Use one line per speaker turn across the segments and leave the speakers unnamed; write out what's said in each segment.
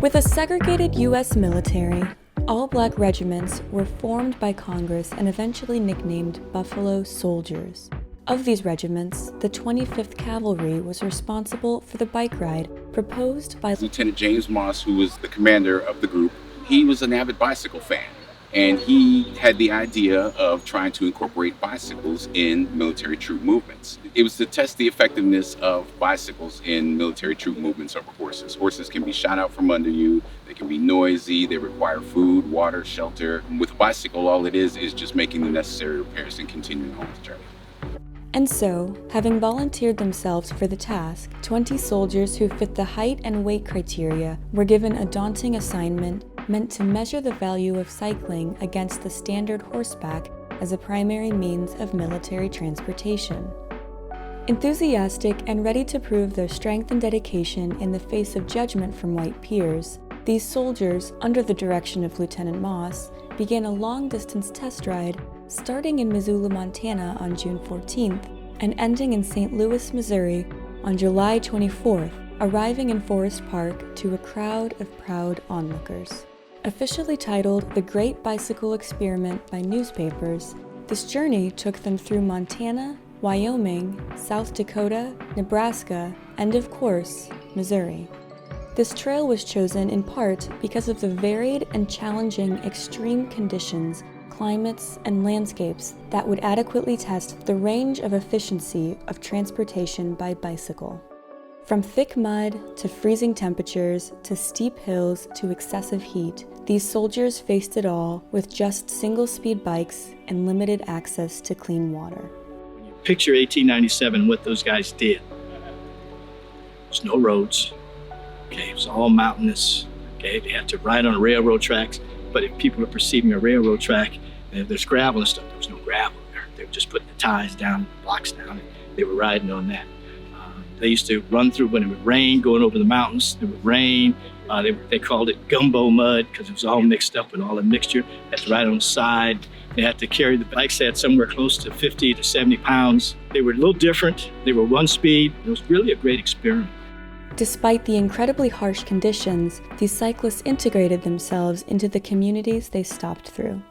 With a segregated U.S. military, all-black regiments were formed by Congress and eventually nicknamed Buffalo Soldiers. Of these regiments, the 25th Cavalry was responsible for the bike ride proposed by
Lieutenant James Moss, who was the commander of the group. He was an avid bicycle fan, and he had the idea of trying to incorporate bicycles in military troop movements. It was to test the effectiveness of bicycles in military troop movements over horses. Horses can be shot out from under you, they can be noisy, they require food, water, shelter. With a bicycle, all it is just making the necessary repairs and continuing on the journey.
And so, having volunteered themselves for the task, 20 soldiers who fit the height and weight criteria were given a daunting assignment meant to measure the value of cycling against the standard horseback as a primary means of military transportation. Enthusiastic and ready to prove their strength and dedication in the face of judgment from white peers, these soldiers, under the direction of Lieutenant Moss, began a long-distance test ride starting in Missoula, Montana on June 14th and ending in St. Louis, Missouri on July 24th, arriving in Forest Park to a crowd of proud onlookers. Officially titled The Great Bicycle Experiment by newspapers, this journey took them through Montana, Wyoming, South Dakota, Nebraska, and of course, Missouri. This trail was chosen in part because of the varied and challenging extreme conditions, climates, and landscapes that would adequately test the range of efficiency of transportation by bicycle. From thick mud to freezing temperatures to steep hills to excessive heat, these soldiers faced it all with just single-speed bikes and limited access to clean water.
Picture 1897, what those guys did. There's no roads. Okay, it was all mountainous. Okay, they had to ride on railroad tracks. But if people are perceiving a railroad track, and if there's gravel and stuff, there was no gravel there. They were just putting the ties down, the blocks down, and they were riding on that. They used to run through when it would rain, going over the mountains. It would rain. They called it gumbo mud because it was all mixed up with all the mixture. They had to ride on the side. They had to carry the bikes had somewhere close to 50 to 70 pounds. They were a little different. They were one speed. It was really a great experiment.
Despite the incredibly harsh conditions, these cyclists integrated themselves into the communities they stopped through.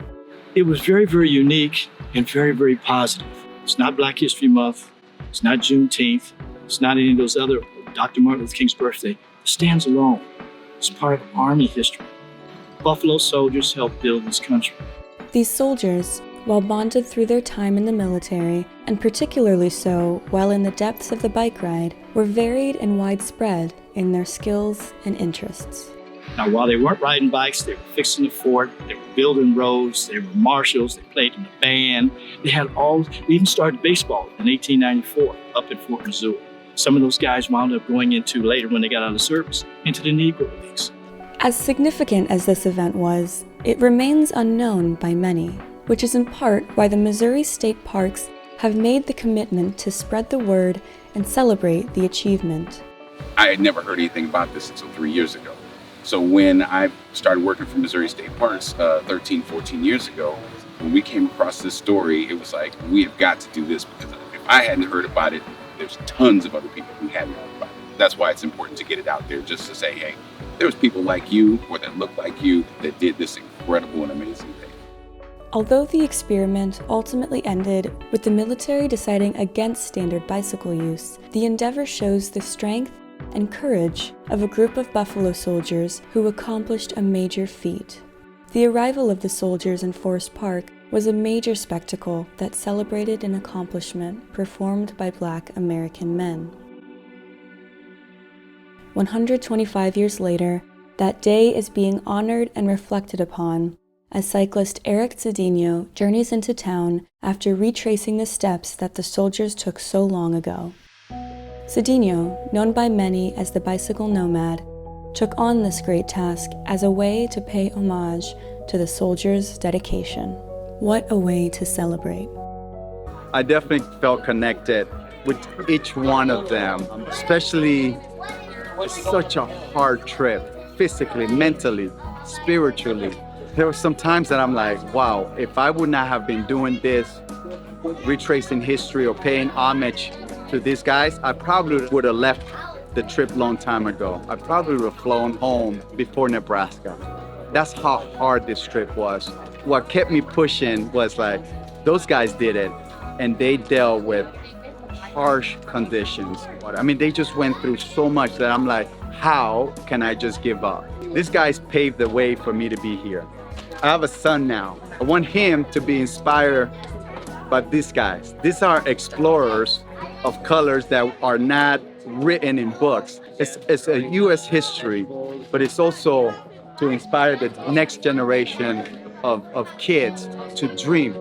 It was very, very unique and very, very positive. It's not Black History Month. It's not Juneteenth. It's not any of those other, Dr. Martin Luther King's birthday. It stands alone. It's part of Army history. Buffalo soldiers helped build this country.
These soldiers, while bonded through their time in the military, and particularly so while in the depths of the bike ride, were varied and widespread in their skills and interests.
Now, while they weren't riding bikes, they were fixing the fort, they were building roads, they were marshals, they played in a band. They even started baseball in 1894 up in Fort Missoula. Some of those guys wound up going into, later when they got out of service, into the Negro Leagues.
As significant as this event was, it remains unknown by many, which is in part why the Missouri State Parks have made the commitment to spread the word and celebrate the achievement.
I had never heard anything about this until 3 years ago. So when I started working for Missouri State Parks 13, 14 years ago, when we came across this story, it was like, we have got to do this, because if I hadn't heard about it, there's tons of other people who hadn't heard about it. That's why it's important to get it out there, just to say, hey, there's people like you or that look like you that did this incredible and amazing thing.
Although the experiment ultimately ended with the military deciding against standard bicycle use, the endeavor shows the strength and courage of a group of Buffalo soldiers who accomplished a major feat. The arrival of the soldiers in Forest Park was a major spectacle that celebrated an accomplishment performed by Black American men. 125 years later, that day is being honored and reflected upon as cyclist Erick Cedeño journeys into town after retracing the steps that the soldiers took so long ago. Cedeño, known by many as the bicycle nomad, took on this great task as a way to pay homage to the soldiers' dedication. What a way to celebrate.
I definitely felt connected with each one of them, especially it's such a hard trip, physically, mentally, spiritually. There were some times that I'm like, wow, if I would not have been doing this, retracing history or paying homage to these guys, I probably would have left the trip long time ago, I probably would have flown home before Nebraska. That's how hard this trip was. What kept me pushing was like, those guys did it, and they dealt with harsh conditions. I mean, they just went through so much that I'm like, how can I just give up? These guys paved the way for me to be here. I have a son now. I want him to be inspired by these guys. These are explorers of colors that are not written in books. It's a U.S. history, but it's also to inspire the next generation of kids to dream.